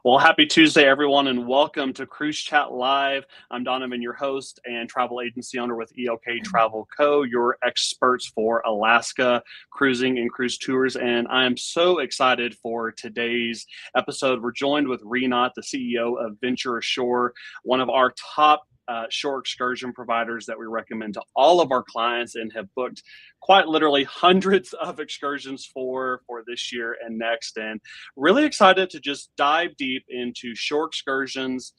Well, happy Tuesday, everyone, and welcome to Cruise Chat Live. I'm Donovan, your host and travel agency owner with ELK Travel Co., your experts for Alaska cruising and cruise tours. And I am so excited for today's episode. We're joined with Rinat, the CEO of VentureAshore, one of our top shore excursion providers that we recommend to all of our clients and have booked quite literally hundreds of excursions for this year and next. And really excited to just dive deep into shore excursions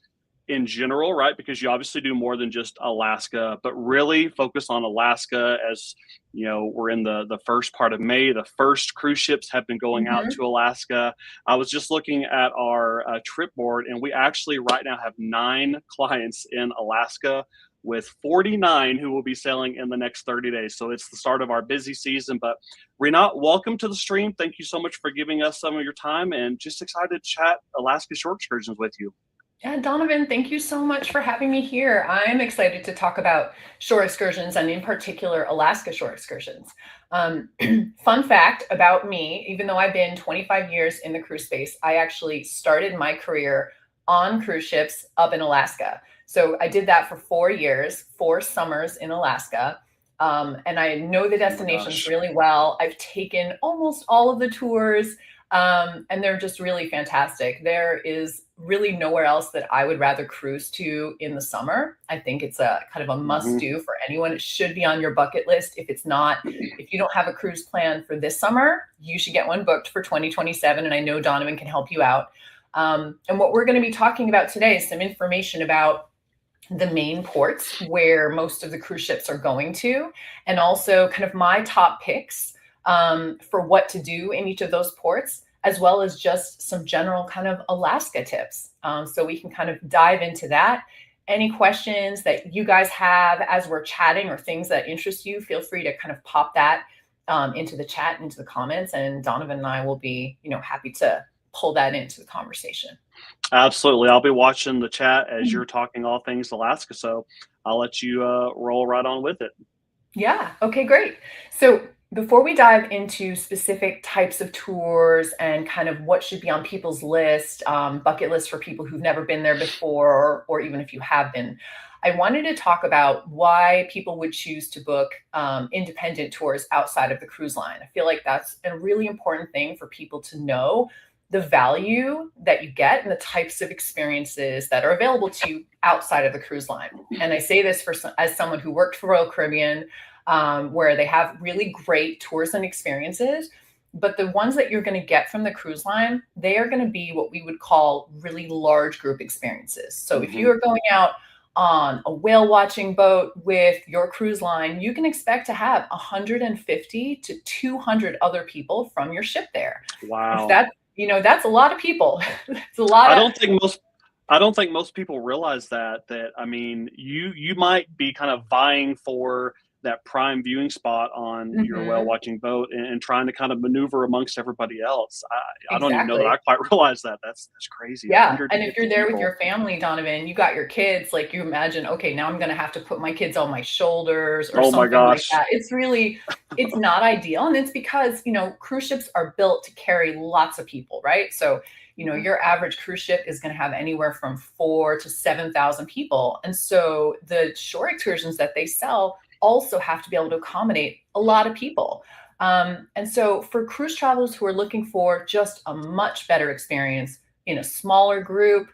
in general, right? Because you obviously do more than just Alaska, but really focus on Alaska. As you know, we're in the first part of May. The first cruise ships have been going out to Alaska. I was just looking at our trip board, and we actually right now have 9 clients in Alaska, with 49 who will be sailing in the next 30 days. So it's the start of our busy season. But Rinat, welcome to the stream. Thank you so much for giving us some of your time, and just excited to chat Alaska shore excursions with you. Yeah, Donovan, thank you so much for having me here. I'm excited to talk about shore excursions, and in particular, Alaska shore excursions. Fun fact about me, even though I've been 25 years in the cruise space, I actually started my career on cruise ships up in Alaska. So I did that for 4 years, 4 summers in Alaska. And I know the destinations really well. I've taken almost all of the tours, and they're just really fantastic. There is really nowhere else that I would rather cruise to in the summer. I think it's a kind of a must do for anyone. It should be on your bucket list. If it's not, if you don't have a cruise plan for this summer, you should get one booked for 2027. And I know Donovan can help you out. And what we're going to be talking about today is some information about the main ports where most of the cruise ships are going to, and also kind of my top picks for what to do in each of those ports, as well as just some general kind of Alaska tips. So we can kind of dive into that. Any questions that you guys have as we're chatting or things that interest you, feel free to kind of pop that into the chat, into the comments, and Donovan and I will be, happy to pull that into the conversation. Absolutely. I'll be watching the chat as you're talking all things Alaska. So I'll let you roll right on with it. Yeah. Okay, great. So before we dive into specific types of tours and kind of what should be on people's list, bucket list for people who've never been there before, or even if you have been, I wanted to talk about why people would choose to book independent tours outside of the cruise line. I feel like that's a really important thing for people to know, the value that you get and the types of experiences that are available to you outside of the cruise line. And I say this as someone who worked for Royal Caribbean, where they have really great tours and experiences, but the ones that you're going to get from the cruise line, they are going to be what we would call really large group experiences. So if you are going out on a whale watching boat with your cruise line, you can expect to have 150 to 200 other people from your ship there. Wow. That's a lot of people. It's a lot. I don't think most people realize that I mean, you might be kind of vying for that prime viewing spot on your whale watching boat and trying to kind of maneuver amongst everybody else. I don't even know that I quite realize that. That's crazy. Yeah. And if you're there with your family, Donovan, you got your kids, like you imagine, okay, now I'm going to have to put my kids on my shoulders or something like that. It's not ideal. And it's because, cruise ships are built to carry lots of people, right? So, your average cruise ship is going to have anywhere from 4,000 to 7,000 people. And so the shore excursions that they sell also have to be able to accommodate a lot of people. And so for cruise travelers who are looking for just a much better experience in a smaller group,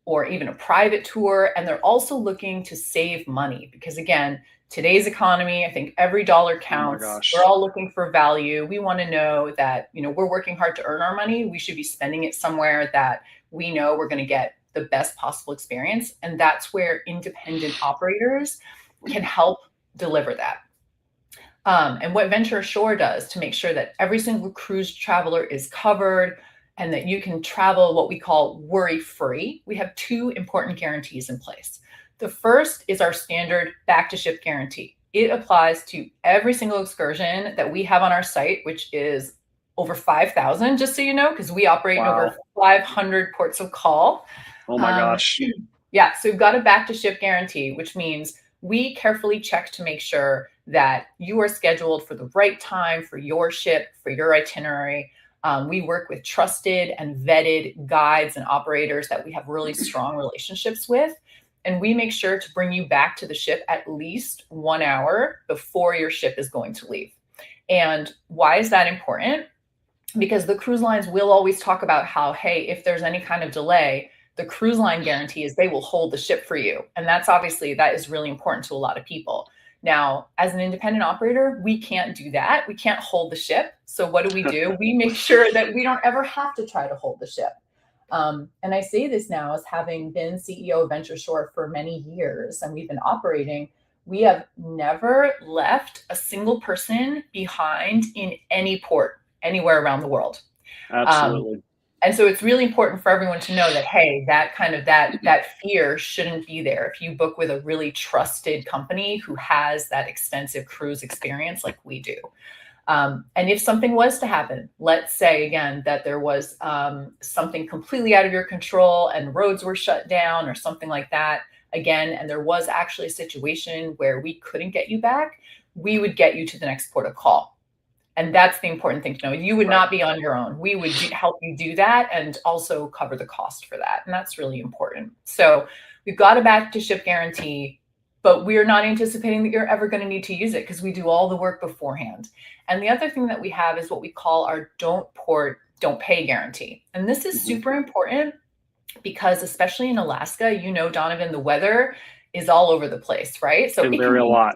or even a private tour, and they're also looking to save money, because again, today's economy, I think every dollar counts. We're all looking for value. We want to know that, we're working hard to earn our money. We should be spending it somewhere that we know we're going to get the best possible experience. And that's where independent operators can help deliver that. And what VentureAshore does to make sure that every single cruise traveler is covered and that you can travel what we call worry-free, we have 2 important guarantees in place. The first is our standard back-to-ship guarantee. It applies to every single excursion that we have on our site, which is over 5,000, just so you know, because we operate in over 500 ports of call. Oh my gosh. Yeah, so we've got a back-to-ship guarantee, which means we carefully check to make sure that you are scheduled for the right time for your ship, for your itinerary. We work with trusted and vetted guides and operators that we have really strong relationships with. And we make sure to bring you back to the ship at least 1 hour before your ship is going to leave. And why is that important? Because the cruise lines will always talk about how, hey, if there's any kind of delay, the cruise line guarantee is they will hold the ship for you. And that's obviously, that is really important to a lot of people. Now, as an independent operator, we can't do that. We can't hold the ship. So what do? We make sure that we don't ever have to try to hold the ship. And I say this now as having been CEO of VentureAshore for many years, and we've been operating. We have never left a single person behind in any port anywhere around the world. Absolutely. And so it's really important for everyone to know that, hey, that kind of that fear shouldn't be there. If you book with a really trusted company who has that extensive cruise experience like we do. And if something was to happen, let's say again that there was something completely out of your control and roads were shut down or something like that, again, and there was actually a situation where we couldn't get you back, we would get you to the next port of call. And that's the important thing to know. You would not be on your own. We would help you do that and also cover the cost for that. And that's really important. So we've got a back to ship guarantee, but we're not anticipating that you're ever going to need to use it because we do all the work beforehand. And the other thing that we have is what we call our don't port, don't pay guarantee. And this is super important because especially in Alaska, you know, Donovan, the weather is all over the place, right? So it can vary a lot.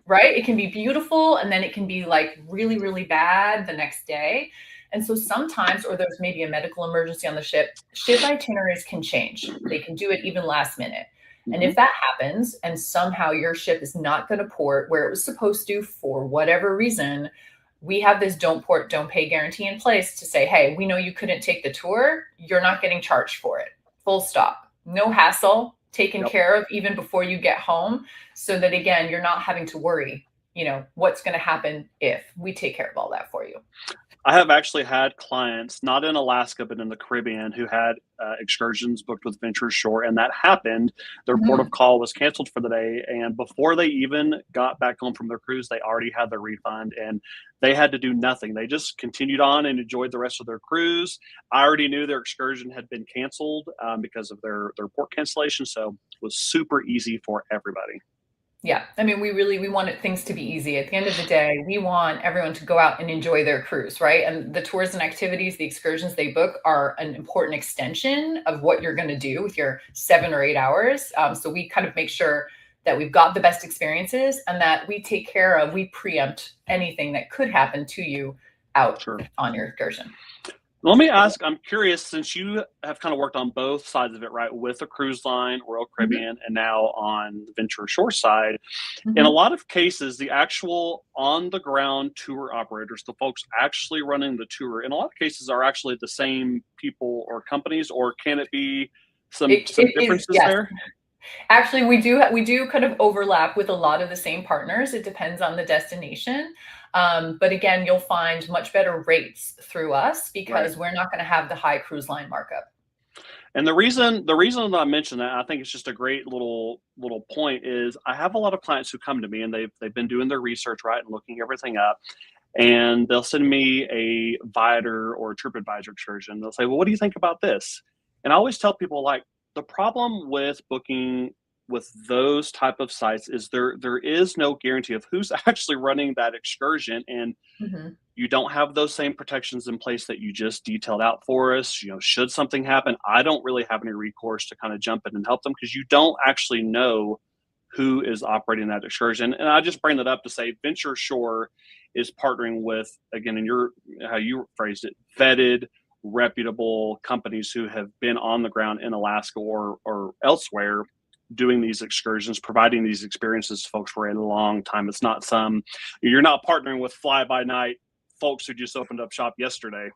Right? It can be beautiful and then it can be like really, really bad the next day. And so sometimes, or there's maybe a medical emergency on the ship itineraries can change. They can do it even last minute. And if that happens and somehow your ship is not going to port where it was supposed to for whatever reason, we have this don't port, don't pay guarantee in place to say, hey, we know you couldn't take the tour. You're not getting charged for it. Full stop. No hassle. Taken care of even before you get home, so that again you're not having to worry, you know, what's going to happen if we take care of all that for you. I have actually had clients, not in Alaska, but in the Caribbean, who had excursions booked with VentureAshore, and that happened. Their port of call was canceled for the day, and before they even got back home from their cruise, they already had their refund, and they had to do nothing. They just continued on and enjoyed the rest of their cruise. I already knew their excursion had been canceled because of their port cancellation, so it was super easy for everybody. Yeah. I mean, we wanted things to be easy. At the end of the day, we want everyone to go out and enjoy their cruise, right? And the tours and activities, the excursions they book are an important extension of what you're going to do with your 7 or 8 hours. So we kind of make sure that we've got the best experiences and that we we preempt anything that could happen to you out on your excursion. Let me ask, I'm curious, since you have kind of worked on both sides of it, right, with a cruise line, Royal Caribbean, and now on the VentureAshore side, in a lot of cases, the actual on-the-ground tour operators, the folks actually running the tour, in a lot of cases are actually the same people or companies, or can it be some differences there? Actually, we do kind of overlap with a lot of the same partners. It depends on the destination. But again, you'll find much better rates through us because we're not going to have the high cruise line markup. And the reason that I mentioned that, I think it's just a great little point, is I have a lot of clients who come to me and they've been doing their research, right, and looking everything up. And they'll send me a Viator or a TripAdvisor excursion. They'll say, well, what do you think about this? And I always tell people, like, the problem with booking with those type of sites is there is no guarantee of who's actually running that excursion, and you don't have those same protections in place that you just detailed out for us. You know, should something happen, I don't really have any recourse to kind of jump in and help them because you don't actually know who is operating that excursion. And I just bring that up to say VentureAshore is partnering with, again, in how you phrased it, vetted, reputable companies who have been on the ground in Alaska or elsewhere doing these excursions, providing these experiences to folks for a long time. It's not you're not partnering with fly-by-night folks who just opened up shop yesterday.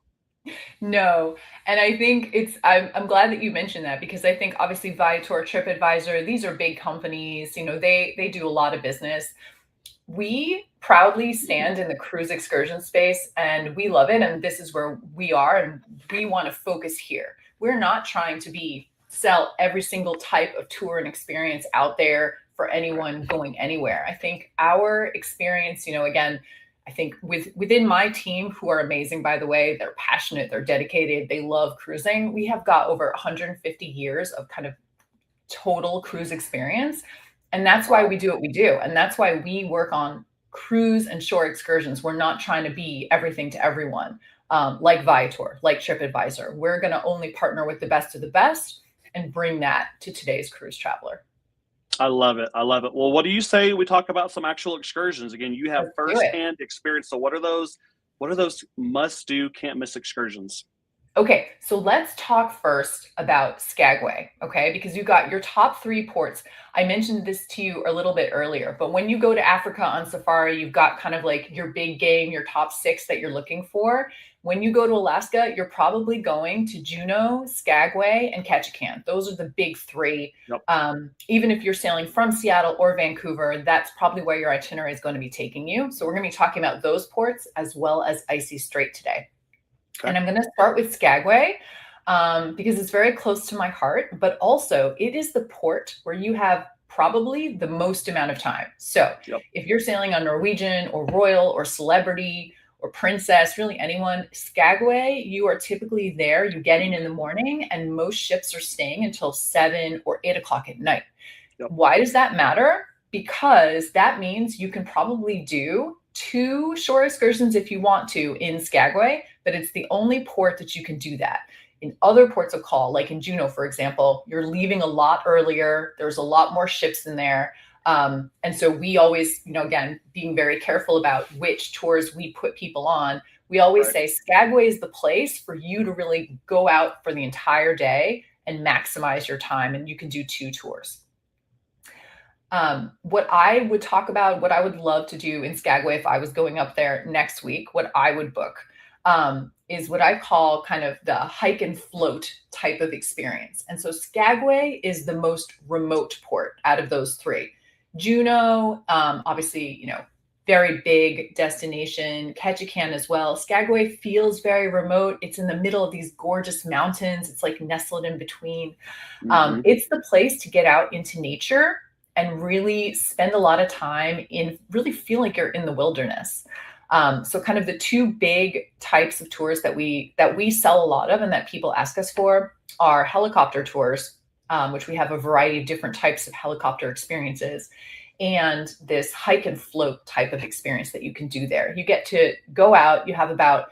No. And I think I'm glad that you mentioned that because I think obviously Viator, TripAdvisor, these are big companies, you know, they do a lot of business. We proudly stand in the cruise excursion space and we love it. And this is where we are and we want to focus here. We're not trying to sell every single type of tour and experience out there for anyone going anywhere. I think our experience, you know, again, I think within my team, who are amazing, by the way, they're passionate, they're dedicated, they love cruising. We have got over 150 years of kind of total cruise experience. And that's why we do what we do. And that's why we work on cruise and shore excursions. We're not trying to be everything to everyone, like Viator, like TripAdvisor. We're going to only partner with the best of the best and bring that to today's cruise traveler. I love it. I love it. Well, what do you say we talk about some actual excursions? Again, you have firsthand experience. So what are those must do, can't miss excursions? Okay, so let's talk first about Skagway, okay? Because you got your top 3 ports. I mentioned this to you a little bit earlier, but when you go to Africa on safari, you've got kind of like your big game, your top 6 that you're looking for. When you go to Alaska, you're probably going to Juneau, Skagway, and Ketchikan. Those are the big 3. Yep. Even if you're sailing from Seattle or Vancouver, that's probably where your itinerary is going to be taking you. So we're going to be talking about those ports as well as Icy Strait today. Okay. And I'm going to start with Skagway because it's very close to my heart, but also it is the port where you have probably the most amount of time. So if you're sailing on Norwegian or Royal or Celebrity or Princess, really anyone, Skagway, you are typically there. You get in the morning and most ships are staying until 7 or 8 o'clock at night. Yep. Why does that matter? Because that means you can probably do 2 shore excursions if you want to in Skagway, but it's the only port that you can do that. In other ports of call, like in Juneau, for example, you're leaving a lot earlier. There's a lot more ships in there. And so we always, again, being very careful about which tours we put people on, we always say Skagway is the place for you to really go out for the entire day and maximize your time. And you can do 2 tours. What I would talk about, what I would love to do in Skagway if I was going up there next week, what I would book is what I call kind of the hike and float type of experience. And so Skagway is the most remote port out of those 3. Juneau, obviously, very big destination. Ketchikan as well. Skagway feels very remote. It's in the middle of these gorgeous mountains. It's like nestled in between. Mm-hmm. It's the place to get out into nature and really spend a lot of time in really feel like you're in the wilderness. So kind of the 2 big types of tours that we sell a lot of and that people ask us for are helicopter tours, which we have a variety of different types of helicopter experiences, and this hike and float type of experience that you can do there. You get to go out, you have about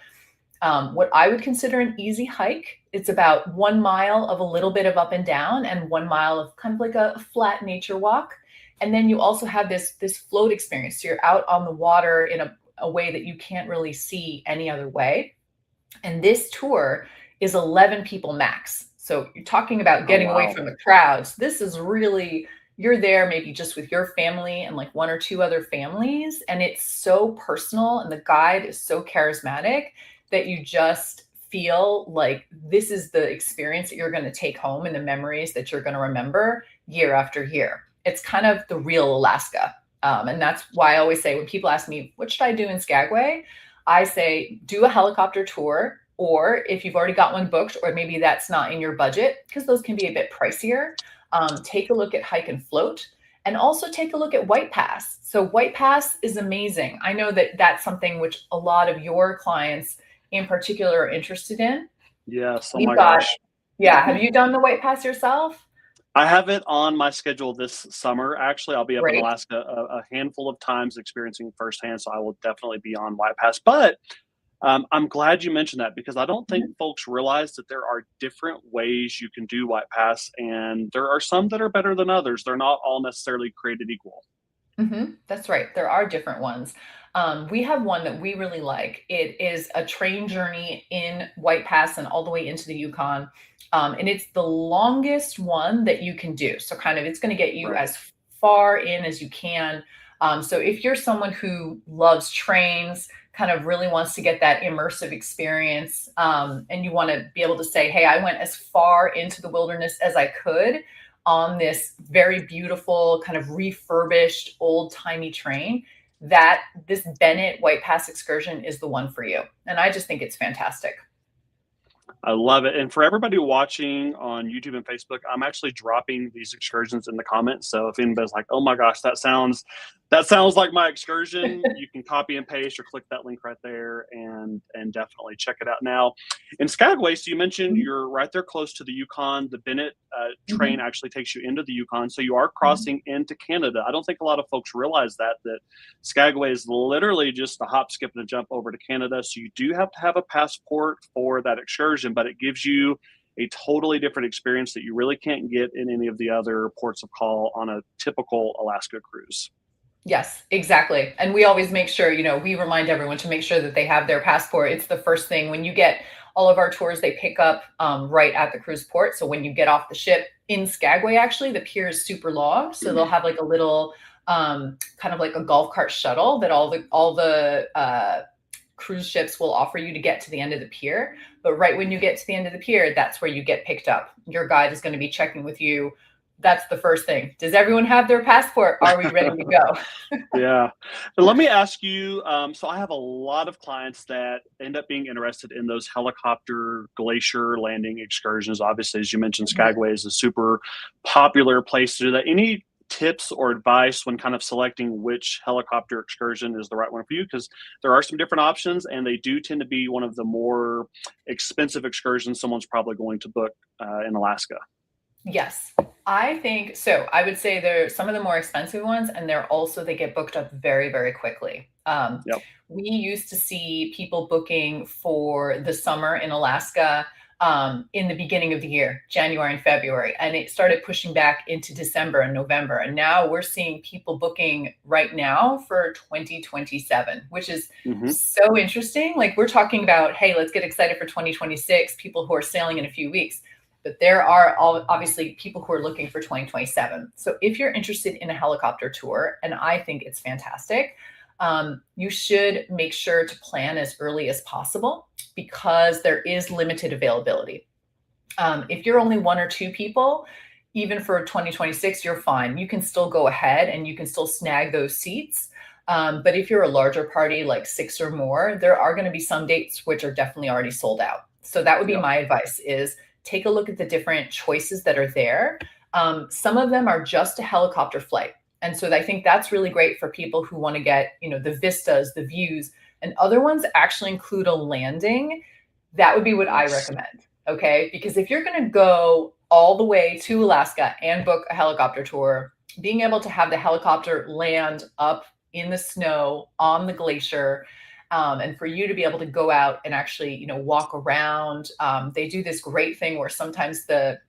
what I would consider an easy hike. It's about 1 mile of a little bit of up and down and 1 mile of kind of like a flat nature walk. And then you also have this float experience. So you're out on the water in a way that you can't really see any other way. And this tour is 11 people max. So you're talking about getting away from the crowds. This is really, you're there maybe just with your family and like 1 or 2 other families. And it's so personal and the guide is so charismatic that you just feel like this is the experience that you're going to take home and the memories that you're going to remember year after year. It's kind of the real Alaska. And that's why I always say when people ask me, what should I do in Skagway? I say, do a helicopter tour, or if you've already got one booked, or maybe that's not in your budget, because those can be a bit pricier, take a look at hike and float, and also take a look at White Pass. So White Pass is amazing. I know that that's something which a lot of your clients in particular are interested in. Yes. Oh my gosh. Yeah. Have you done the White Pass yourself? I have it on my schedule this summer. Actually, I'll be up in Alaska a handful of times experiencing firsthand, so I will definitely be on White Pass. But I'm glad you mentioned that because I don't think folks realize that there are different ways you can do White Pass, and there are some that are better than others. They're not all necessarily created equal. Mm-hmm. That's right. There are different ones. We have one that we really like. It is a train journey in White Pass and all the way into the Yukon. And it's the longest one that you can do. So kind of it's going to get you as far in as you can. So if you're someone who loves trains, kind of really wants to get that immersive experience, and you want to be able to say, hey, I went as far into the wilderness as I could on this very beautiful kind of refurbished old-timey train, that this Bennett White Pass excursion is the one for you. And I just think it's fantastic. I love it. And for everybody watching on YouTube and Facebook, I'm actually dropping these excursions in the comments. So if anybody's like, oh my gosh, that sounds That sounds like my excursion. You can copy and paste or click that link right there and definitely check it out. Now, in Skagway, so you mentioned you're right there close to the Yukon. The Bennett train actually takes you into the Yukon, so you are crossing into Canada. I don't think a lot of folks realize that Skagway is literally just a hop, skip, and a jump over to Canada. So you do have to have a passport for that excursion, but it gives you a totally different experience that you really can't get in any of the other ports of call on a typical Alaska cruise. Yes, exactly. And we always make sure, we remind everyone to make sure that they have their passport. It's the first thing when you get all of our tours, they pick up right at the cruise port. So when you get off the ship in Skagway, actually, the pier is super long. So they'll have like a little kind of like a golf cart shuttle that all the cruise ships will offer you to get to the end of the pier. But right when you get to the end of the pier, that's where you get picked up. Your guide is going to be checking with you. That's the first thing. Does everyone have their passport? Are we ready to go? Yeah. And let me ask you, so I have a lot of clients that end up being interested in those helicopter glacier landing excursions. Obviously, as you mentioned, Skagway is a super popular place to do that. Any tips or advice when kind of selecting which helicopter excursion is the right one for you? Because there are some different options, and they do tend to be one of the more expensive excursions someone's probably going to book in Alaska. Yes, I think so. I would say they're some of the more expensive ones, and they get booked up very, very quickly. We used to see people booking for the summer in Alaska in the beginning of the year, January and February, and it started pushing back into December and November. And now we're seeing people booking right now for 2027, which is so interesting. Like we're talking about, hey, let's get excited for 2026, people who are sailing in a few weeks. But there are obviously people who are looking for 2027. So if you're interested in a helicopter tour, and I think it's fantastic, you should make sure to plan as early as possible because there is limited availability. If you're only one or two people, even for 2026, you're fine. You can still go ahead and you can still snag those seats. But if you're a larger party, like 6 or more, there are going to be some dates which are definitely already sold out. So that would be my advice is take a look at the different choices that are there. Some of them are just a helicopter flight. And so I think that's really great for people who want to get, the vistas, the views, and other ones actually include a landing. That would be what I recommend. Okay. Because if you're going to go all the way to Alaska and book a helicopter tour, being able to have the helicopter land up in the snow on the glacier, and for you to be able to go out and actually, walk around. They do this great thing where sometimes the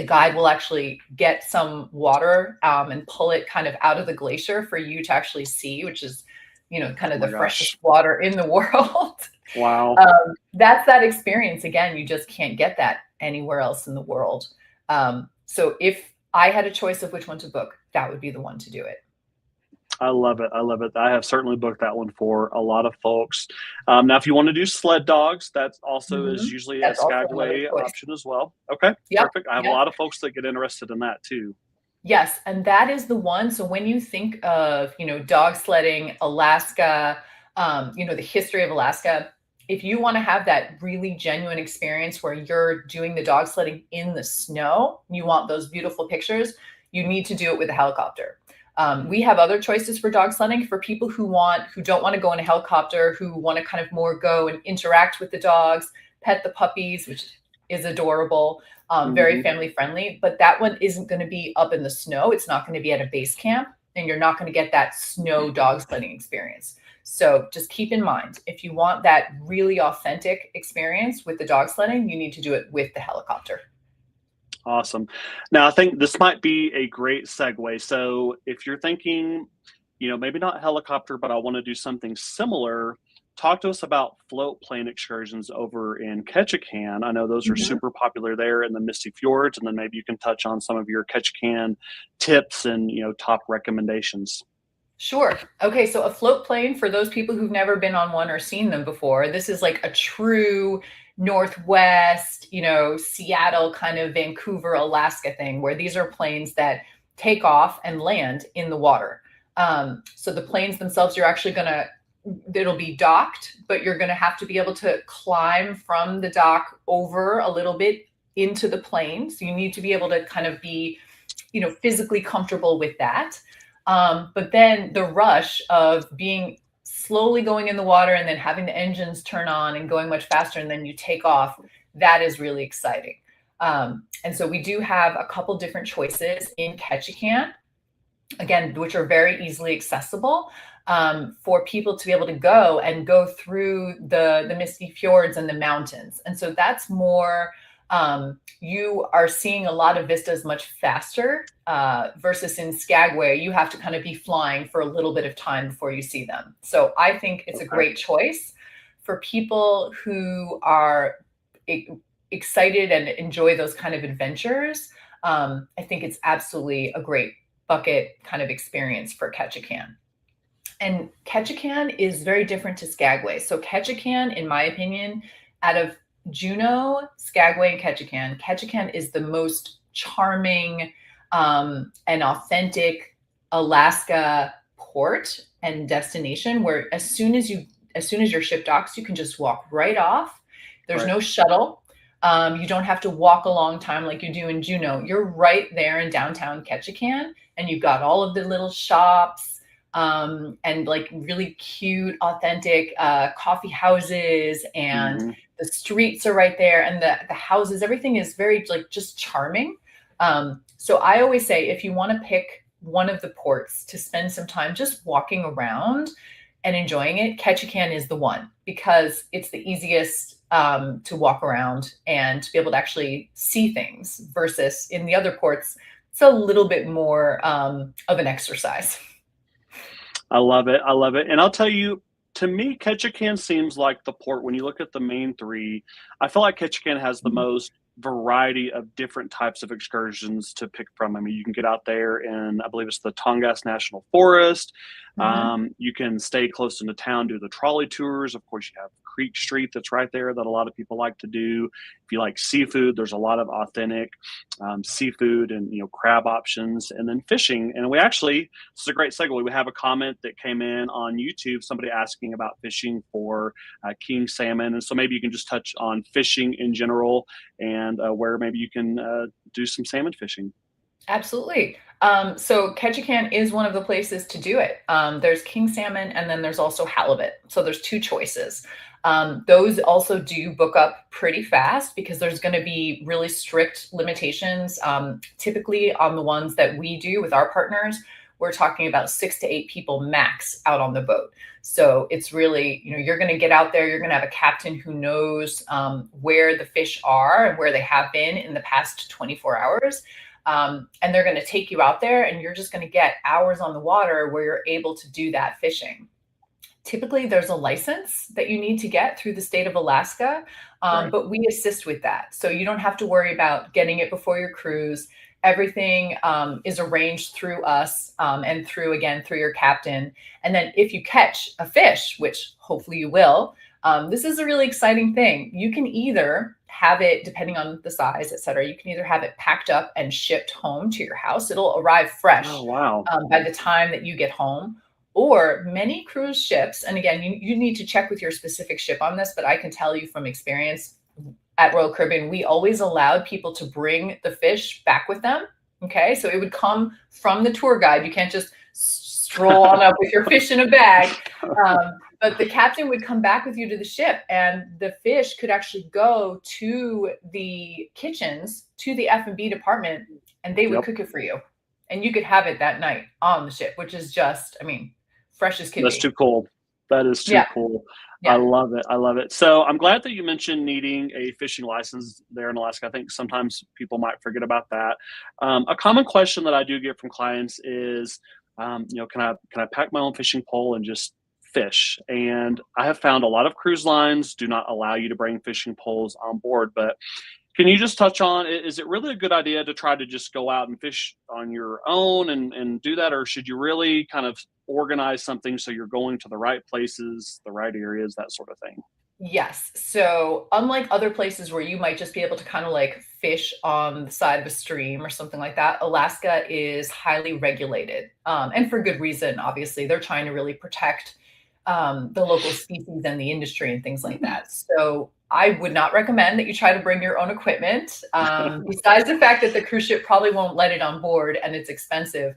guide will actually get some water and pull it kind of out of the glacier for you to actually see, which is, kind of the freshest water in the world. Wow. That's that experience. Again, you just can't get that anywhere else in the world. So if I had a choice of which one to book, that would be the one to do it. I love it. I love it. I have certainly booked that one for a lot of folks. Now, if you want to do sled dogs, that also is usually a Skagway option as well. Okay, perfect. I have a lot of folks that get interested in that too. Yes, and that is the one. So when you think of, dog sledding, Alaska, the history of Alaska, if you want to have that really genuine experience where you're doing the dog sledding in the snow, you want those beautiful pictures, you need to do it with a helicopter. We have other choices for dog sledding for people who don't want to go in a helicopter, who want to kind of more go and interact with the dogs, pet the puppies, which is adorable, very family friendly. But that one isn't going to be up in the snow. It's not going to be at a base camp, and you're not going to get that snow dog sledding experience. So just keep in mind, if you want that really authentic experience with the dog sledding, you need to do it with the helicopter. Awesome. Now, I think this might be a great segue. So if you're thinking, maybe not helicopter, but I want to do something similar, talk to us about float plane excursions over in Ketchikan. I know those are super popular there in the Misty Fjords, and then maybe you can touch on some of your Ketchikan tips and, top recommendations. Sure. Okay. So a float plane, for those people who've never been on one or seen them before, this is like a true Northwest, Seattle kind of Vancouver, Alaska thing, where these are planes that take off and land in the water. So the planes themselves, it'll be docked, but you're going to have to be able to climb from the dock over a little bit into the plane. So you need to be able to kind of be, physically comfortable with that. But then the rush of being slowly going in the water and then having the engines turn on and going much faster, and then you take off, that is really exciting. And so we do have a couple different choices in Ketchikan, again, which are very easily accessible for people to be able to go through the misty fjords and the mountains. And so that's more, you are seeing a lot of vistas much faster versus in Skagway, you have to kind of be flying for a little bit of time before you see them. So I think it's a great choice for people who are excited and enjoy those kind of adventures. I think it's absolutely a great bucket kind of experience for Ketchikan. And Ketchikan is very different to Skagway. So Ketchikan, in my opinion, out of Juneau, Skagway, and Ketchikan, Ketchikan is the most charming and authentic Alaska port and destination, where as soon as your ship docks, you can just walk right off. There's no shuttle. You don't have to walk a long time like you do in Juneau. You're right there in downtown Ketchikan, and you've got all of the little shops and like really cute, authentic coffee houses, and the streets are right there, and the houses, everything is very like just charming. So I always say, if you want to pick one of the ports to spend some time just walking around and enjoying it, Ketchikan is the one, because it's the easiest to walk around and to be able to actually see things, versus in the other ports, it's a little bit more of an exercise. I love it. I love it. And I'll tell you, to me, Ketchikan seems like the port, when you look at the main three, I feel like Ketchikan has the most variety of different types of excursions to pick from. I mean, you can get out there in, I believe it's the Tongass National Forest. You can stay close into town, do the trolley tours. Of course, you have Creek Street that's right there that a lot of people like to do. If you like seafood, there's a lot of authentic seafood and, you know, crab options, and then fishing. And we actually, this is a great segue. We have a comment that came in on YouTube, somebody asking about fishing for king salmon. And so maybe you can just touch on fishing in general, and where maybe you can do some salmon fishing. Absolutely. So Ketchikan is one of the places to do it. There's king salmon, and then there's also halibut. So there's two choices. Those also do book up pretty fast, because there's going to be really strict limitations. Typically on the ones that we do with our partners, we're talking about 6 to 8 people max out on the boat. So it's really, you know, you're going to get out there, you're going to have a captain who knows where the fish are and where they have been in the past 24 hours. And they're going to take you out there, and you're just going to get hours on the water where you're able to do that fishing. Typically, there's a license that you need to get through the state of Alaska, but we assist with that. So you don't have to worry about getting it before your cruise. Everything is arranged through us and through your captain. And then if you catch a fish, which hopefully you will, this is a really exciting thing. You can either have it, depending on the size, et cetera, you can either have it packed up and shipped home to your house. It'll arrive fresh by the time that you get home. Or many cruise ships, and again, you need to check with your specific ship on this, but I can tell you from experience at Royal Caribbean, we always allowed people to bring the fish back with them. Okay, so it would come from the tour guide. You can't just stroll on up with your fish in a bag. But the captain would come back with you to the ship, and the fish could actually go to the kitchens, to the F&B department, and they would cook it for you. And you could have it that night on the ship, which is just, I mean, fresh as can be. That's too cool. That is too cool. Yeah. I love it. I love it. So I'm glad that you mentioned needing a fishing license there in Alaska. I think sometimes people might forget about that. A common question that I do get from clients is, you know, can I pack my own fishing pole and just fish? And I have found a lot of cruise lines do not allow you to bring fishing poles on board, but can you just touch on, is it really a good idea to try to just go out and fish on your own and do that? Or should you really kind of organize something so you're going to the right places, the right areas, that sort of thing? Yes. So unlike other places where you might just be able to kind of like fish on the side of a stream or something like that, Alaska is highly regulated. And for good reason, obviously. They're trying to really protect the local species and the industry and things like that. So I would not recommend that you try to bring your own equipment, besides the fact that the cruise ship probably won't let it on board and it's expensive.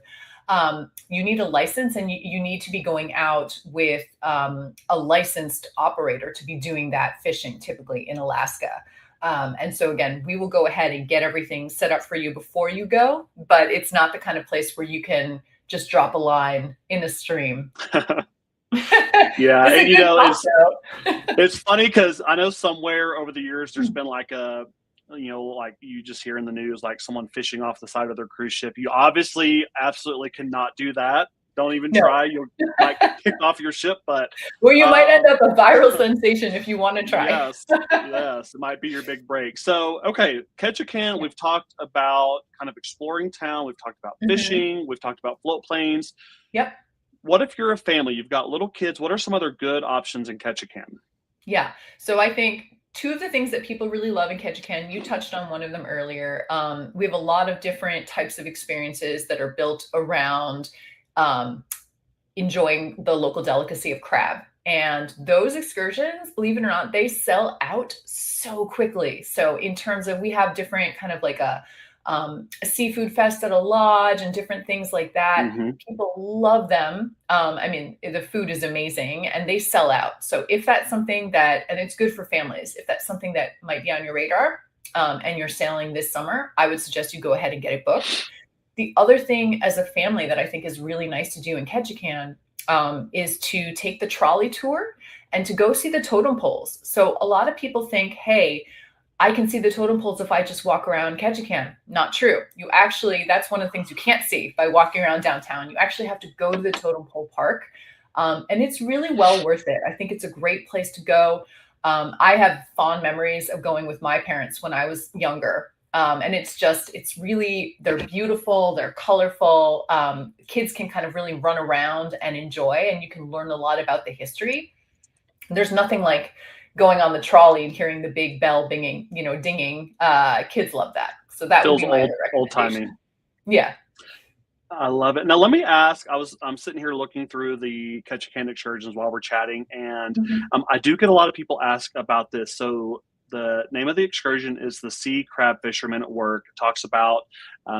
you need a license, and you need to be going out with a licensed operator to be doing that fishing typically in Alaska. And so again, we will go ahead and get everything set up for you before you go, but it's not the kind of place where you can just drop a line in a stream. Yeah, and it's funny because I know somewhere over the years there's been like like you just hear in the news, like someone fishing off the side of their cruise ship. You obviously absolutely cannot do that. Don't even try. You'll like kick off your ship, but you might end up a viral sensation if you want to try. Yes, it might be your big break. So, okay, Ketchikan, we've talked about kind of exploring town. We've talked about fishing. We've talked about float planes. Yep. What if you're a family? You've got little kids. What are some other good options in Ketchikan? Yeah. So I think two of the things that people really love in Ketchikan, you touched on one of them earlier. We have a lot of different types of experiences that are built around enjoying the local delicacy of crab. And those excursions, believe it or not, they sell out so quickly. So in terms of, we have different kind of like a seafood fest at a lodge and different things like that. People love them. I mean, the food is amazing and they sell out. So if that's something that, and it's good for families, if that's something that might be on your radar and you're sailing this summer, I would suggest you go ahead and get it booked. The other thing as a family that I think is really nice to do in Ketchikan is to take the trolley tour and to go see the totem poles. So a lot of people think, hey, I can see the totem poles if I just walk around Ketchikan. Not true. You actually, that's one of the things you can't see by walking around downtown. You actually have to go to the totem pole park. And it's really well worth it. I think it's a great place to go. I have fond memories of going with my parents when I was younger. And it's really, they're beautiful, they're colorful. Kids can kind of really run around and enjoy, and you can learn a lot about the history. There's nothing like going on the trolley and hearing the big bell dinging. Kids love that. So that would be my old-timey. Yeah. I love it. Now, let me ask, I'm sitting here looking through the Ketchikan excursions while we're chatting, and I do get a lot of people ask about this. So the name of the excursion is the Sea Crab Fishermen at Work. It talks about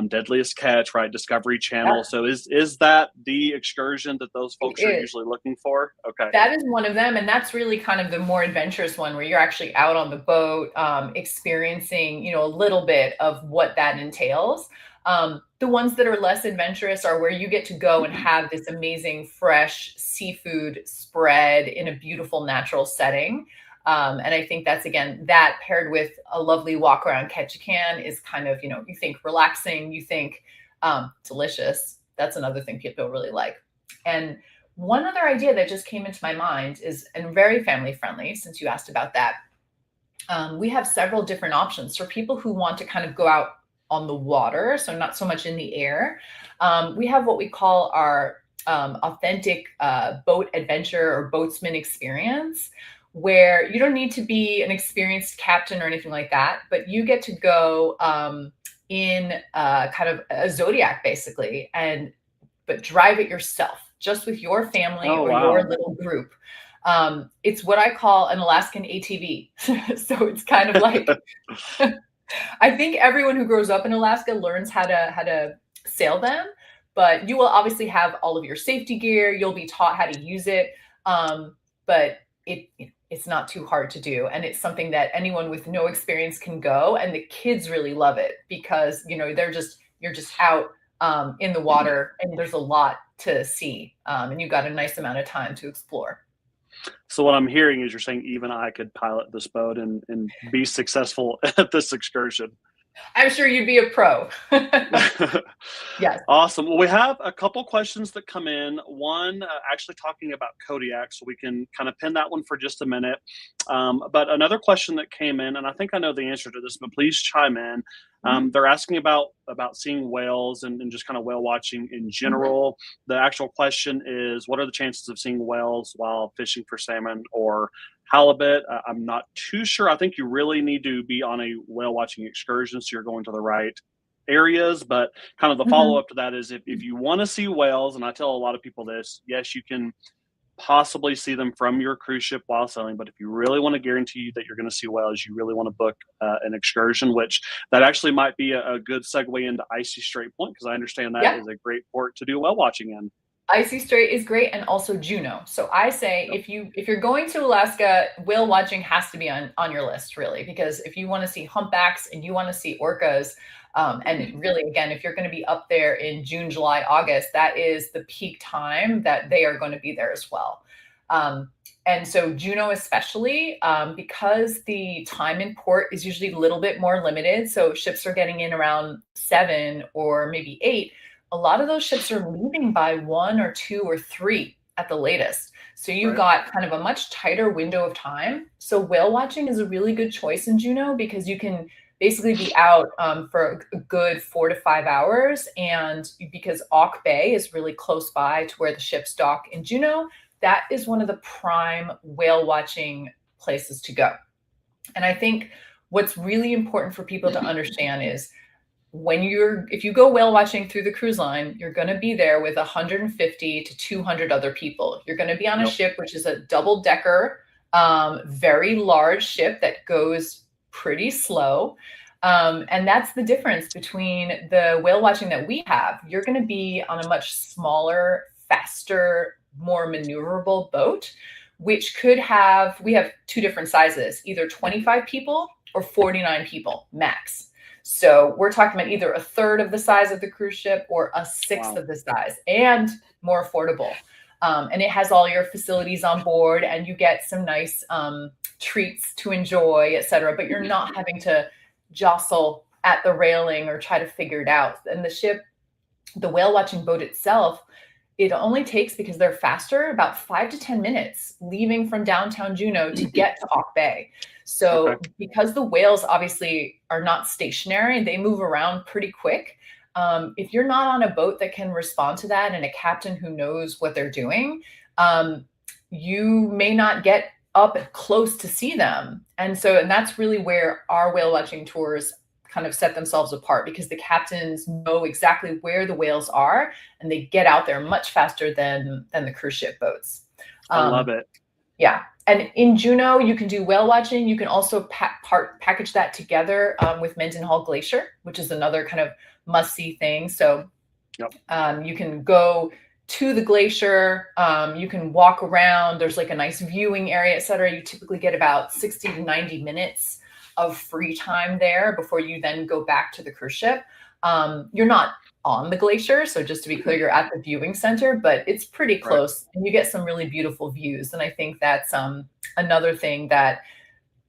Deadliest Catch, right? Discovery Channel. Yeah. So is that the excursion that those folks are usually looking for? Okay. That is one of them. And that's really kind of the more adventurous one where you're actually out on the boat, experiencing, a little bit of what that entails. The ones that are less adventurous are where you get to go and have this amazing fresh seafood spread in a beautiful natural setting. And I think that's, again, that paired with a lovely walk around Ketchikan is kind of, you think relaxing, you think delicious. That's another thing people really like. And one other idea that just came into my mind is, and very family friendly, since you asked about that, we have several different options for people who want to kind of go out on the water, so not so much in the air. We have what we call our authentic boat adventure or boatsman experience, where you don't need to be an experienced captain or anything like that, but you get to go in kind of a Zodiac basically, but drive it yourself, just with your family your little group. It's what I call an Alaskan ATV. So it's kind of like, I think everyone who grows up in Alaska learns how to sail them, but you will obviously have all of your safety gear. You'll be taught how to use it. But it's not too hard to do. And it's something that anyone with no experience can go. And the kids really love it because, you're just out in the water and there's a lot to see. And you've got a nice amount of time to explore. So what I'm hearing is you're saying even I could pilot this boat and be successful at this excursion. I'm sure you'd be a pro. Yes. Awesome. Well, we have a couple questions that come in. One actually talking about Kodiak, so we can kind of pin that one for just a minute. But another question that came in, and I think I know the answer to this, but please chime in. They're asking about seeing whales and just kind of whale watching in general. The actual question is, what are the chances of seeing whales while fishing for salmon or halibut? I'm not too sure. I think you really need to be on a whale watching excursion, so you're going to the right areas. But kind of the follow-up to that is if you want to see whales, and I tell a lot of people this, yes, you can possibly see them from your cruise ship while sailing. But if you really want to guarantee that you're going to see whales, you really want to book an excursion, which that actually might be a good segue into Icy Strait Point, because I understand that is a great port to do whale watching in. Icy Strait is great, and also Juneau. So I say if you're going to Alaska, whale watching has to be on your list, really, because if you want to see humpbacks and you want to see orcas, and really, again, if you're going to be up there in June, July, August, that is the peak time that they are going to be there as well. And so Juneau especially, because the time in port is usually a little bit more limited, so ships are getting in around 7 or maybe 8. A lot of those ships are leaving by 1 or 2 or 3 at the latest. So you've got kind of a much tighter window of time. So whale watching is a really good choice in Juneau, because you can basically be out for a good 4 to 5 hours. And because Auk Bay is really close by to where the ships dock in Juneau, that is one of the prime whale watching places to go. And I think what's really important for people to understand is, if you go whale watching through the cruise line, you're going to be there with 150 to 200 other people. You're going to be on a ship, which is a double decker, very large ship that goes pretty slow. And that's the difference between the whale watching that we have. You're going to be on a much smaller, faster, more maneuverable boat, which we have 2 different sizes, either 25 people or 49 people max. So we're talking about either 1/3 of the size of the cruise ship or 1/6 of the size, and more affordable. And it has all your facilities on board, and you get some nice treats to enjoy, etc. But you're not having to jostle at the railing or try to figure it out. And the whale watching boat itself, it only takes, because they're faster, about 5 to 10 minutes leaving from downtown Juneau to get to Auk Bay. So because the whales obviously are not stationary, they move around pretty quick. If you're not on a boat that can respond to that and a captain who knows what they're doing, you may not get up close to see them. And that's really where our whale watching tours kind of set themselves apart, because the captains know exactly where the whales are, and they get out there much faster than the cruise ship boats. I love it. Yeah. And in Juneau, you can do whale watching. You can also package that together with Mendenhall Glacier, which is another kind of must-see thing. So you can go to the glacier, you can walk around. There's like a nice viewing area, etc. You typically get about 60 to 90 minutes of free time there before you then go back to the cruise ship. You're not on the glacier, so just to be clear, you're at the viewing center, but it's pretty close, and you get some really beautiful views. And I think that's another thing that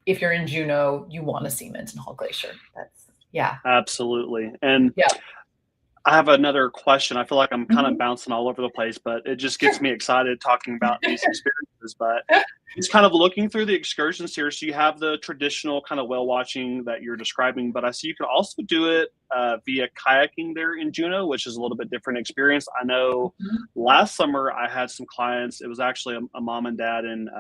if you're in Juneau, you want to see Mendenhall Glacier. Absolutely. And I have another question. I feel like I'm kind of bouncing all over the place, but it just gets me excited talking about these experiences. But it's kind of looking through the excursions here. So you have the traditional kind of whale watching that you're describing, but I see you can also do it via kayaking there in Juneau, which is a little bit different experience. I know last summer I had some clients. It was actually a mom and dad and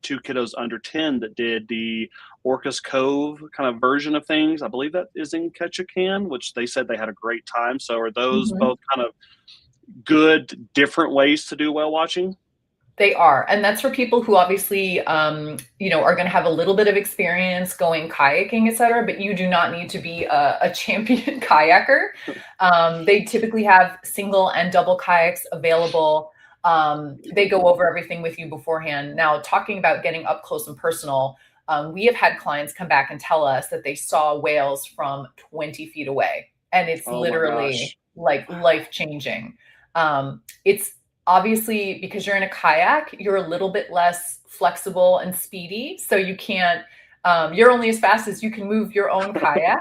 2 kiddos under 10 that did the Orcas Cove kind of version of things. I believe that is in Ketchikan, which they said they had a great time. So are those both kind of good, different ways to do whale watching? They are. And that's for people who obviously, are going to have a little bit of experience going kayaking, et cetera, but you do not need to be a champion kayaker. They typically have single and double kayaks available. They go over everything with you beforehand. Now, talking about getting up close and personal, we have had clients come back and tell us that they saw whales from 20 feet away, and it's literally like life-changing. It's obviously, because you're in a kayak, you're a little bit less flexible and speedy, so you can't, you're only as fast as you can move your own kayak.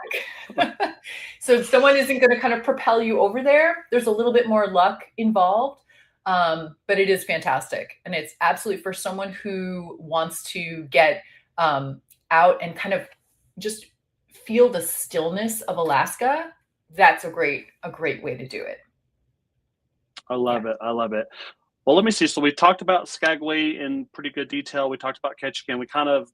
So if someone isn't going to kind of propel you over there, there's a little bit more luck involved. But it is fantastic. And it's absolutely for someone who wants to get out and kind of just feel the stillness of Alaska. That's a great way to do it. I love it. I love it. Well, let me see. So we talked about Skagway in pretty good detail. We talked about Ketchikan. We kind of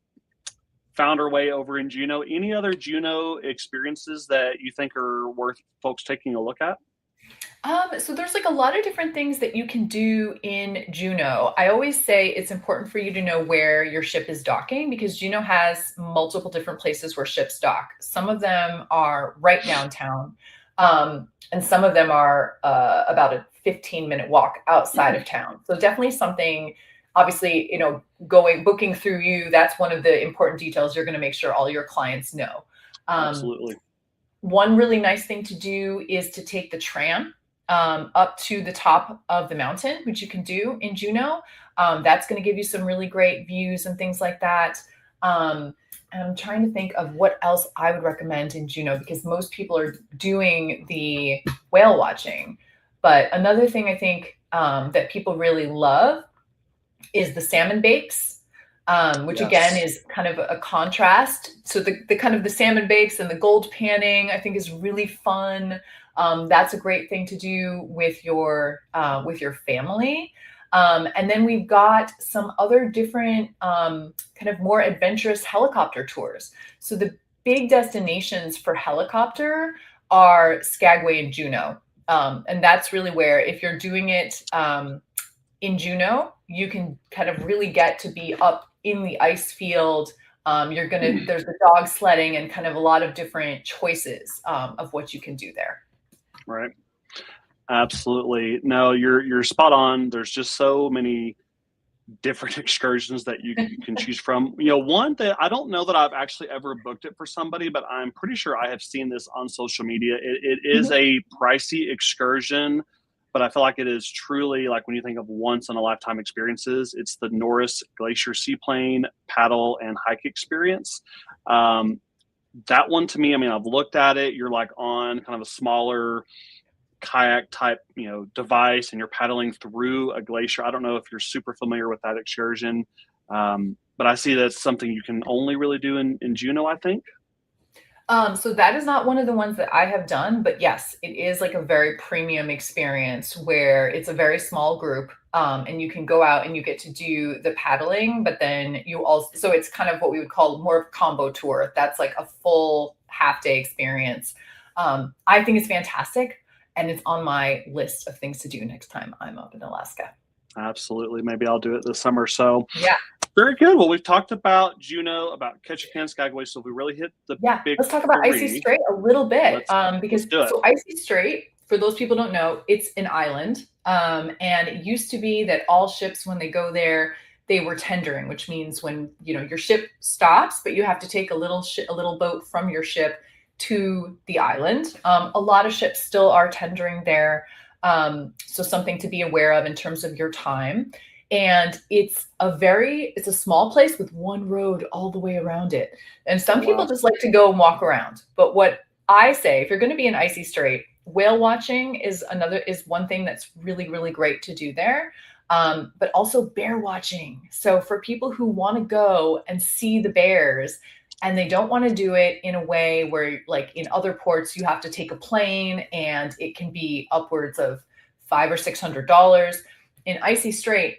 found our way over in Juneau. Any other Juneau experiences that you think are worth folks taking a look at? So there's like a lot of different things that you can do in Juneau. I always say it's important for you to know where your ship is docking because Juneau has multiple different places where ships dock. Some of them are right downtown, and some of them are about a 15-minute walk outside of town. So definitely something, obviously, booking through you, that's one of the important details you're going to make sure all your clients know. Absolutely. One really nice thing to do is to take the tram up to the top of the mountain, which you can do in Juneau. That's going to give you some really great views and things like that. And I'm trying to think of what else I would recommend in Juneau because most people are doing the whale watching. But another thing I think that people really love is the salmon bakes. Which again is kind of a contrast. So the kind of the salmon bakes and the gold panning, I think is really fun. That's a great thing to do with your family. And then we've got some other different kind of more adventurous helicopter tours. So the big destinations for helicopter are Skagway and Juneau. And that's really where, if you're doing it in Juneau, you can kind of really get to be up in the ice field. There's the dog sledding and kind of a lot of different choices of what you can do there. Right. Absolutely. No, you're spot on. There's just so many different excursions that you can choose from. One that I don't know that I've actually ever booked it for somebody, but I'm pretty sure I have seen this on social media. It is a pricey excursion, but I feel like it is truly, like, when you think of once in a lifetime experiences, it's the Norris Glacier Seaplane paddle and hike experience. That one, to me, I mean, I've looked at it. You're like on kind of a smaller kayak type, device, and you're paddling through a glacier. I don't know if you're super familiar with that excursion, but I see that's something you can only really do in Juneau, I think. So that is not one of the ones that I have done, but yes, it is like a very premium experience where it's a very small group, and you can go out and you get to do the paddling, but then so it's kind of what we would call more of a combo tour. That's like a full half-day experience. I think it's fantastic, and it's on my list of things to do next time I'm up in Alaska. Absolutely. Maybe I'll do it this summer. So yeah. Very good. Well, we've talked about Juneau, about Ketchikan, Skagway, so we really hit the big let's talk about three. Icy Strait a little bit, because so Icy Strait, for those people who don't know, it's an island, and it used to be that all ships, when they go there, they were tendering, which means when your ship stops, but you have to take a little boat from your ship to the island. A lot of ships still are tendering there, so something to be aware of in terms of your time. And it's a small place with one road all the way around it. And some people just like to go and walk around. But what I say, if you're going to be in Icy Strait, whale watching is one thing that's really, really great to do there. But also bear watching. So for people who want to go and see the bears, and they don't want to do it in a way where, like in other ports, you have to take a plane and it can be upwards of $500 or $600. In Icy Strait,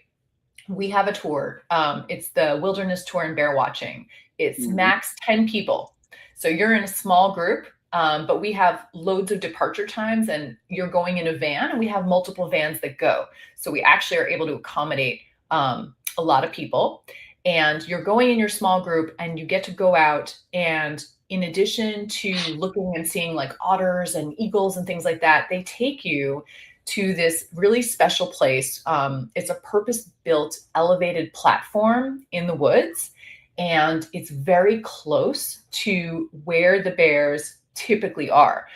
we have a tour. It's the Wilderness Tour and Bear Watching. It's max 10 people. So you're in a small group, but we have loads of departure times, and you're going in a van, and we have multiple vans that go. So we actually are able to accommodate a lot of people. And you're going in your small group, and you get to go out, and in addition to looking and seeing like otters and eagles and things like that, they take you to this really special place. It's a purpose-built elevated platform in the woods, and it's very close to where the bears typically are.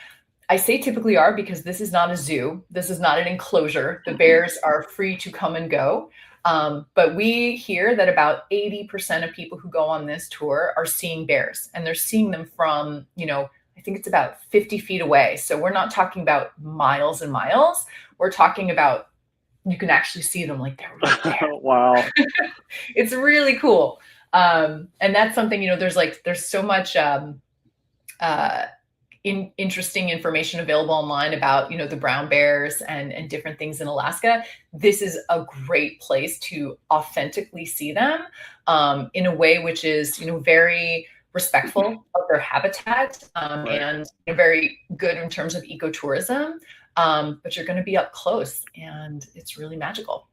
I say typically are because this is not a zoo. This is not an enclosure. The bears are free to come and go. But we hear that about 80% of people who go on this tour are seeing bears, and they're seeing them from, I think it's about 50 feet away. So we're not talking about miles and miles. We're talking about, you can actually see them like they're right there. Wow. It's really cool. And that's something, there's so much interesting information available online about, the brown bears and different things in Alaska. This is a great place to authentically see them in a way which is, very respectful of their habitat, and very good in terms of ecotourism. But you're going to be up close, and it's really magical.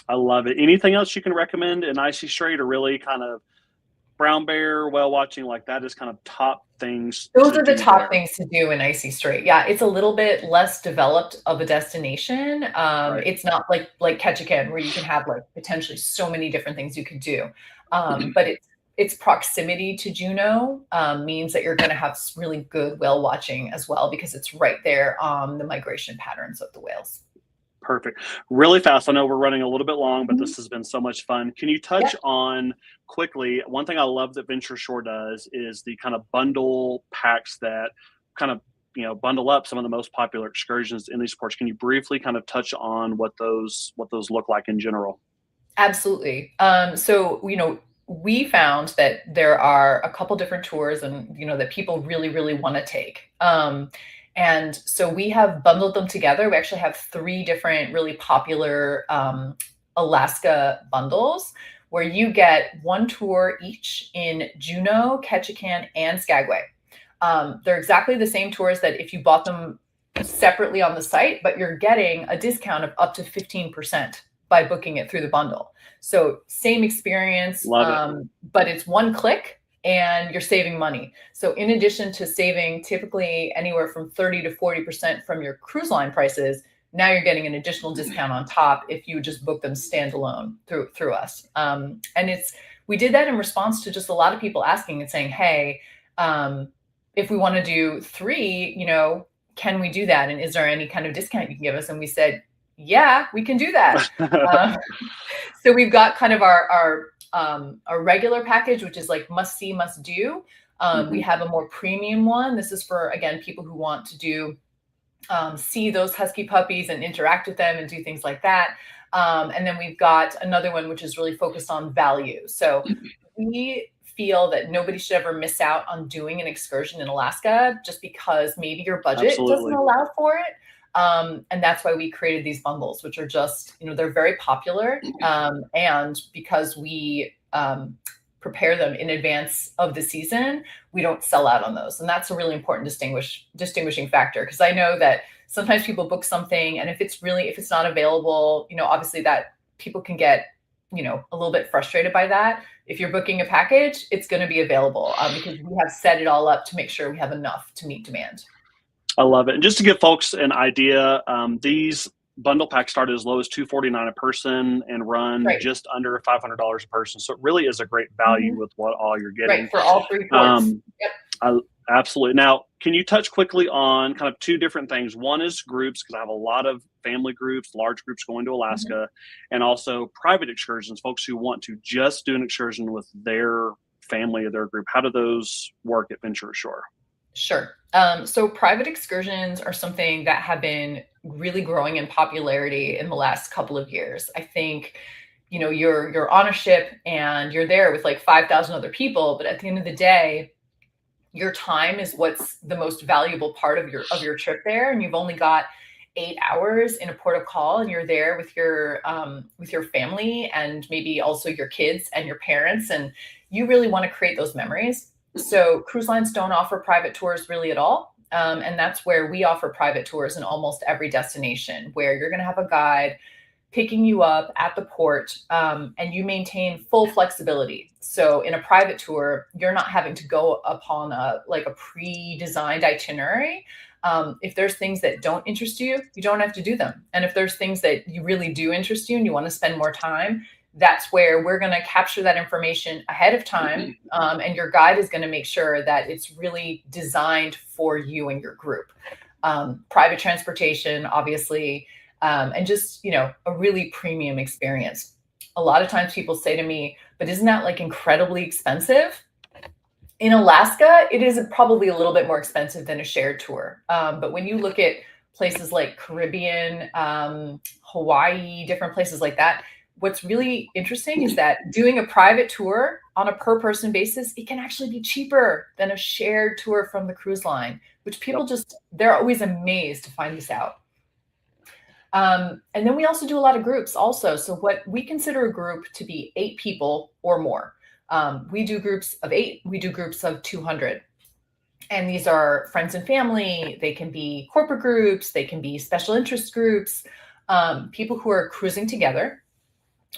I love it. Anything else you can recommend in Icy Strait, or really kind of brown bear, whale watching, like that is kind of top things? Those are the top things to do in Icy Strait. Yeah, it's a little bit less developed of a destination. It's not like Ketchikan, where you can have like potentially so many different things you could do. But its proximity to Juneau means that you're going to have really good whale watching as well, because it's right there on the migration patterns of the whales. Perfect. Really fast. I know we're running a little bit long, but this has been so much fun. Can you touch on quickly, one thing I love that VentureAshore does is the kind of bundle packs that kind of, bundle up some of the most popular excursions in these ports. Can you briefly kind of touch on what those look like in general? Absolutely. So, we found that there are a couple different tours and, that people really, really want to take. And so we have bundled them together. We actually have 3 different really popular Alaska bundles, where you get 1 tour each in Juneau, Ketchikan, and Skagway. They're exactly the same tours that if you bought them separately on the site, but you're getting a discount of up to 15% by booking it through the bundle. So same experience, but it's 1 click and you're saving money. So in addition to saving typically anywhere from 30 to 40% from your cruise line prices, now you're getting an additional discount on top if you just book them standalone through us. And we did that in response to just a lot of people asking and saying, hey, if we want to do 3, can we do that? And is there any kind of discount you can give us? And we said, yeah, we can do that. So we've got kind of our regular package, which is like must see, must do. We have a more premium one. This is for, again, people who want to do see those husky puppies and interact with them and do things like that. And then we've got another one, which is really focused on value. So we feel that nobody should ever miss out on doing an excursion in Alaska just because maybe your budget doesn't allow for it. And that's why we created these bundles, which are just, they're very popular. And because we prepare them in advance of the season, we don't sell out on those. And that's a really important distinguishing factor, because I know that sometimes people book something, and if it's not available, obviously that people can get, a little bit frustrated by that. If you're booking a package, it's going to be available because we have set it all up to make sure we have enough to meet demand. I love it. And just to give folks an idea, these bundle packs start as low as $249 a person and run just under $500 a person. So it really is a great value with what all you're getting. Right, for all 3 ports. Absolutely. Now, can you touch quickly on kind of 2 different things? One is groups, because I have a lot of family groups, large groups going to Alaska, and also private excursions, folks who want to just do an excursion with their family or their group. How do those work at VentureAshore? Sure. So private excursions are something that have been really growing in popularity in the last couple of years. I think, you're on a ship and you're there with like 5,000 other people, but at the end of the day, your time is what's the most valuable part of your trip there. And you've only got 8 hours in a port of call, and you're there with your family and maybe also your kids and your parents. And you really want to create those memories. So cruise lines don't offer private tours really at all. And that's where we offer private tours in almost every destination, where you're going to have a guide picking you up at the port, and you maintain full flexibility. So in a private tour, you're not having to go upon a pre-designed itinerary. If there's things that don't interest you, you don't have to do them. And if there's things that you really do interest you and you want to spend more time, that's where we're going to capture that information ahead of time. And your guide is going to make sure that it's really designed for you and your group. Private transportation, obviously, and just, a really premium experience. A lot of times people say to me, but isn't that like incredibly expensive? In Alaska, it is probably a little bit more expensive than a shared tour. But when you look at places like Caribbean, Hawaii, different places like that, what's really interesting is that doing a private tour on a per person basis, it can actually be cheaper than a shared tour from the cruise line, which people they're always amazed to find this out. And then we also do a lot of groups also. So what we consider a group to be 8 people or more. We do groups of 8, we do groups of 200. And these are friends and family. They can be corporate groups. They can be special interest groups, people who are cruising together.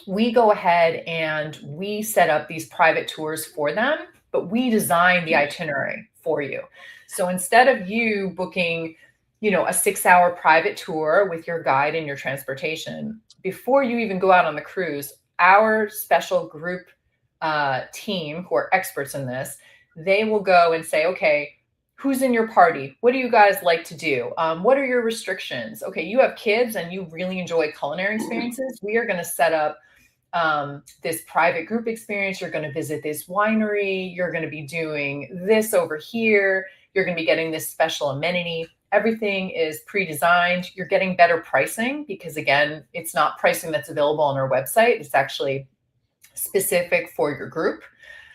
We go ahead and we set up these private tours for them, but we design the itinerary for you. So instead of you booking, a 6-hour private tour with your guide and your transportation, before you even go out on the cruise, our special group team who are experts in this, they will go and say, okay, who's in your party? What do you guys like to do? What are your restrictions? Okay, you have kids and you really enjoy culinary experiences. We are going to set up this private group experience. You're going to visit this winery. You're going to be doing this over here. You're going to be getting this special amenity. Everything is pre-designed. You're getting better pricing because, again, it's not pricing that's available on our website. It's actually specific for your group.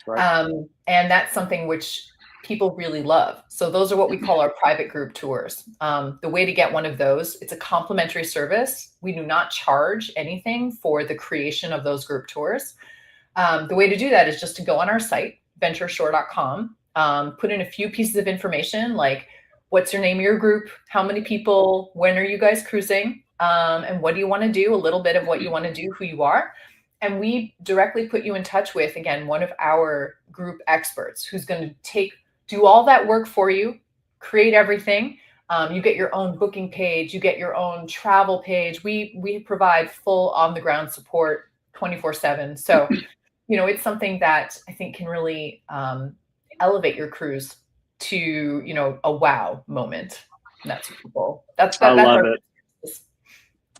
Right. And that's something which people really love. So those are what we call our private group tours. The way to get one of those, it's a complimentary service. We do not charge anything for the creation of those group tours. The way to do that is just to go on our site, VentureAshore.com, put in a few pieces of information like what's your name of your group, how many people, when are you guys cruising, and what do you want to do, a little bit of what you want to do, who you are. And we directly put you in touch with, again, one of our group experts who's going to do all that work for you, create everything. You get your own booking page, you get your own travel page. We provide full on-the-ground support 24/7. So, it's something that I think can really elevate your cruise to, a wow moment. And that's people. I love it.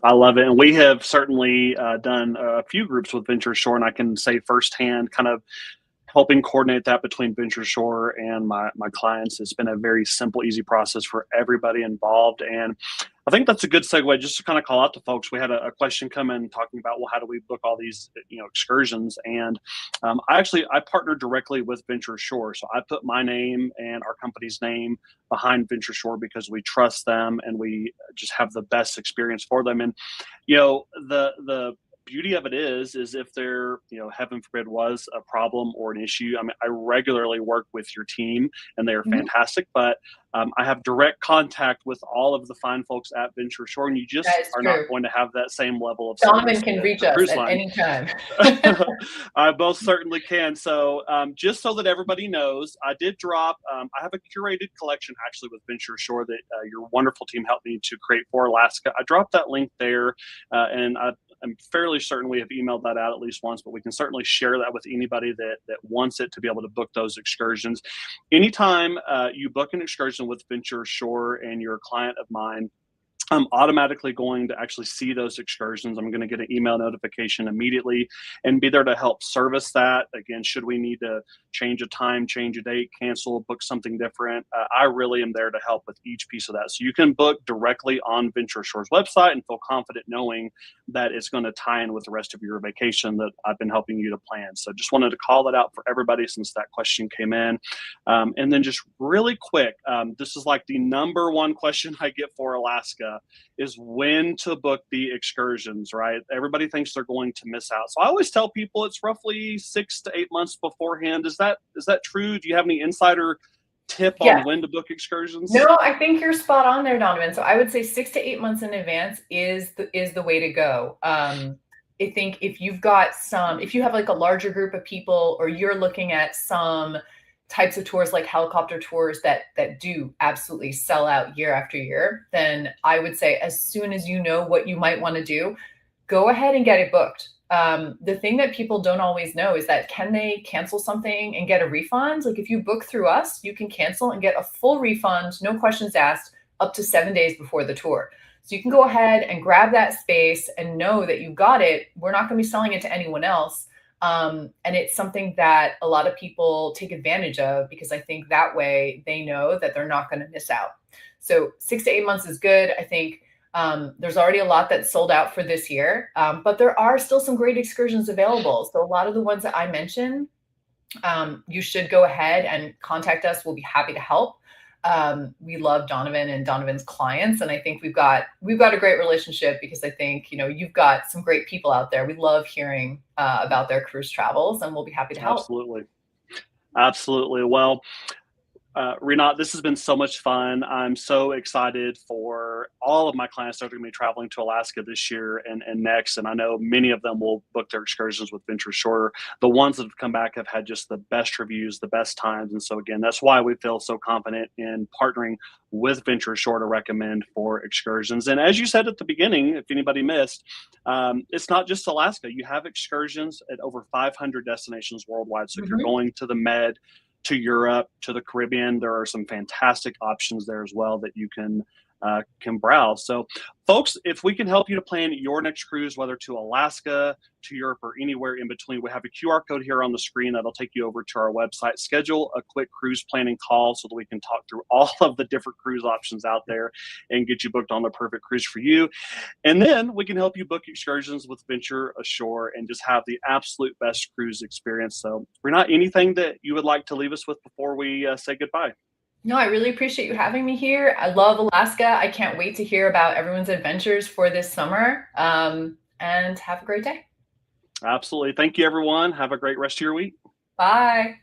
I love it. And we have certainly done a few groups with VentureAshore, and I can say firsthand kind of helping coordinate that between VentureAshore and my clients. It's been a very simple, easy process for everybody involved. And I think that's a good segue just to kind of call out to folks. We had a question come in talking about, well, how do we book all these, excursions? And I partnered directly with VentureAshore. So I put my name and our company's name behind VentureAshore because we trust them and we just have the best experience for them. And, the beauty of it is if there, heaven forbid, was a problem or an issue. I mean, I regularly work with your team and they are fantastic, but I have direct contact with all of the fine folks at VentureAshore, and you just are not going to have that same level of service. Donovan can reach us at any time. I most certainly can. So just so that everybody knows, I did drop, I have a curated collection actually with VentureAshore that your wonderful team helped me to create for Alaska. I dropped that link there, and I'm fairly certain we have emailed that out at least once, but we can certainly share that with anybody that wants it to be able to book those excursions. Anytime you book an excursion with VentureAshore and you're a client of mine, I'm automatically going to actually see those excursions. I'm going to get an email notification immediately and be there to help service that. Again, should we need to change a time, change a date, cancel, book something different, I really am there to help with each piece of that. So you can book directly on VentureAshore's website and feel confident knowing that it's going to tie in with the rest of your vacation that I've been helping you to plan. So just wanted to call that out for everybody since that question came in. And then just really quick, this is like the number one question I get for Alaska is when to book the excursions, right? Everybody thinks they're going to miss out. So I always tell people it's roughly 6 to 8 months beforehand. Is that true? Do you have any insider tip on when to book excursions? No, I think you're spot on there, Donovan. So I would say 6 to 8 months in advance is the way to go. I think if you have like a larger group of people, or you're looking at some types of tours like helicopter tours that do absolutely sell out year after year, then I would say as soon as you know what you might want to do, go ahead and get it booked. The thing that people don't always know is that can they cancel something and get a refund? Like if you book through us, you can cancel and get a full refund, no questions asked, up to 7 days before the tour. So you can go ahead and grab that space and know that you got it. We're not going to be selling it to anyone else. And it's something that a lot of people take advantage of because I think that way they know that they're not going to miss out. So 6 to 8 months is good. I think there's already a lot that's sold out for this year, but there are still some great excursions available. So a lot of the ones that I mentioned, you should go ahead and contact us. We'll be happy to help. We love Donovan and Donovan's clients, and I think we've got a great relationship because I think you've got some great people out there. We love hearing about their cruise travels, and we'll be happy to help. Absolutely. Well, Rinat, this has been so much fun. I'm so excited for all of my clients that are going to be traveling to Alaska this year and next. And I know many of them will book their excursions with VentureAshore. The ones that have come back have had just the best reviews, the best times. And so again, that's why we feel so confident in partnering with VentureAshore to recommend for excursions. And as you said at the beginning, if anybody missed, it's not just Alaska. You have excursions at over 500 destinations worldwide. So if you're going to the Med, to Europe, to the Caribbean, there are some fantastic options there as well that you can browse. So folks, if we can help you to plan your next cruise, whether to Alaska, to Europe, or anywhere in between, we have a QR code here on the screen that'll take you over to our website. Schedule a quick cruise planning call so that we can talk through all of the different cruise options out there and get you booked on the perfect cruise for you. And then we can help you book excursions with VentureAshore and just have the absolute best cruise experience. So, Rinat, anything that you would like to leave us with before we say goodbye? No, I really appreciate you having me here. I love Alaska. I can't wait to hear about everyone's adventures for this summer. And have a great day. Absolutely. Thank you, everyone. Have a great rest of your week. Bye.